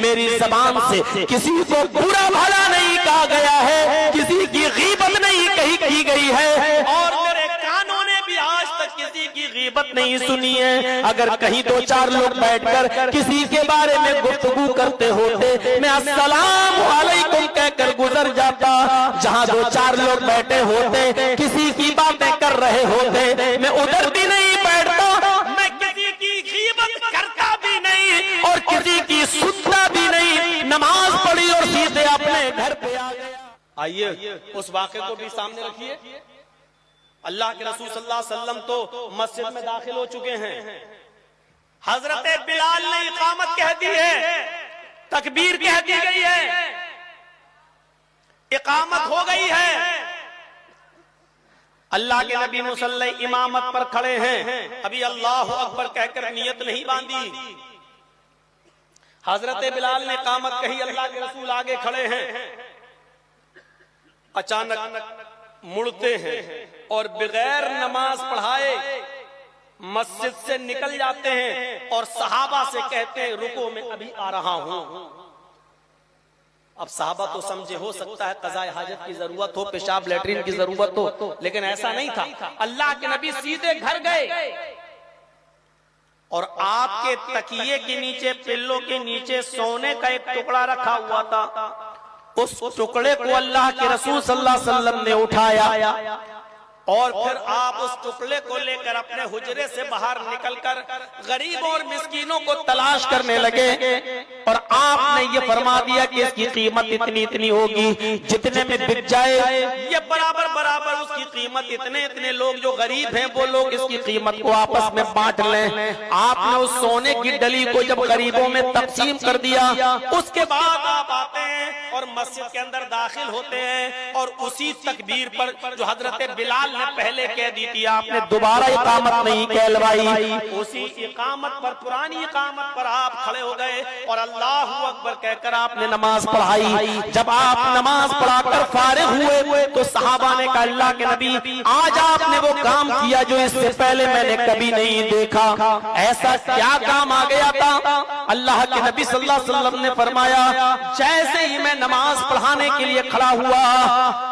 मेरी जबान से किसी को बुरा भला नहीं कहा गया है, किसी की गीबत नहीं कही की गई है, और मेरे कानों ने भी आज तक किसी की गीबत नहीं सुनी है। अगर कहीं दो चार लोग बैठकर किसी के बारे में गुफ्तगू करते होते, मैं अस्सलाम वालेकुम कहकर गुजर जाता। जहां दो चार लोग बैठे होते, किसी की बातें कर रहे होते, मैं उधर भी नहीं बैठता, मैं किसी की गीबत करता भी नहीं और किसी की सुनता भी नहीं। नमाज पढ़ी और सीधे अपने घर पे आ गया। आइए उस वाक़े को भी सामने रखिए। अल्लाह के रसूल सल्लल्लाहु अलैहि वसल्लम तो मस्जिद में दाखिल हो चुके हैं। हजरत बिलाल ने इकामत कह दी है, तकबीर कह दी गई है, इकामत हो गई है। अल्लाह के नबी मुसल्ले इमामत पर खड़े हैं, अभी अल्लाह अकबर कहकर नियत नहीं बांधी। हजरत बिलाल ने इकामत कही, अल्लाह के रसूल आगे खड़े हैं। अचानक मुड़ते हैं और बगैर नमाज पढ़ाए मस्जिद से निकल जाते हैं और सहाबा से कहते हैं रुको मैं अभी आ रहा हूं। अब सहाबा तो समझे हो सकता है कज़ाए हाजत की जरूरत हो, पेशाब लेटरिन की जरूरत हो, लेकिन ऐसा नहीं था। अल्लाह के नबी सीधे घर गए और आपके तकिए के नीचे, पिल्लों के नीचे सोने का एक टुकड़ा रखा हुआ था। उस टुकड़े को अल्लाह के रसूल सल्लल्लाहु अलैहि वसल्लम ने उठाया और फिर आप उस टुकड़े को लेकर अपने हुजरे से बाहर निकलकर गरीबों और मिस्कीनों को तलाश करने लगे और आपने ये फरमा दिया कि इसकी कीमत इतनी इतनी होगी, जितने में बिक जाए ये बराबर बराबर उसकी कीमत इतने इतने लोग जो गरीब हैं वो लोग इसकी कीमत को आपस में बांट लें। आपने उस सोने की डली को जब गरीबों में तकसीम कर दिया, उसके बाद आप आते हैं और मस्जिद के अंदर दाखिल होते हैं और उसी तकबीर पर जो हजरत बिलाल ने पहले कह दी थी, आपने दोबारा इकामत नहीं कहलवाई, उसी इकामत पर, पुरानी इकामत पर आप खड़े हो गए और अल्लाहू अकबर कहकर आपने नमाज पढ़ाई। जब आप नमाज पढ़ाकर फारिग हुए तो सहाबा ने कहा अल्लाह के नबी आज आपने वो काम किया जो इससे पहले मैंने कभी नहीं देखा, ऐसा क्या काम आ गया था? अल्लाह के नबी सल्लल्लाहु अलैहि वसल्लम ने फरमाया जैसे ही मैं नमाज पढ़ाने के लिए खड़ा हुआ,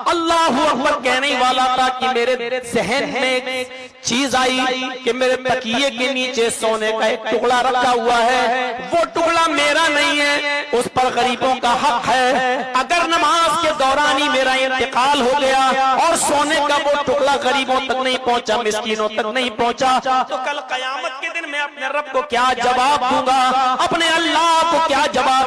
अल्लाहू अकबर कहने वाला था कि मेरे जहन में एक चीज आई कि मेरे तकिए के नीचे सोने का एक टुकड़ा रखा हुआ है, वो टुकड़ा मेरा नहीं है, उस पर गरीबों का हक है। अगर नमाज के दौरान ही मेरा इंतकाल हो गया और सोने का वो टुकड़ा गरीबों तक नहीं पहुंचा, मिस्कीनों तक नहीं पहुंचा, तो कल कयामत के दिन मैं अपने रब को क्या जवाब दूंगा, अपने अल्लाह को क्या जवाब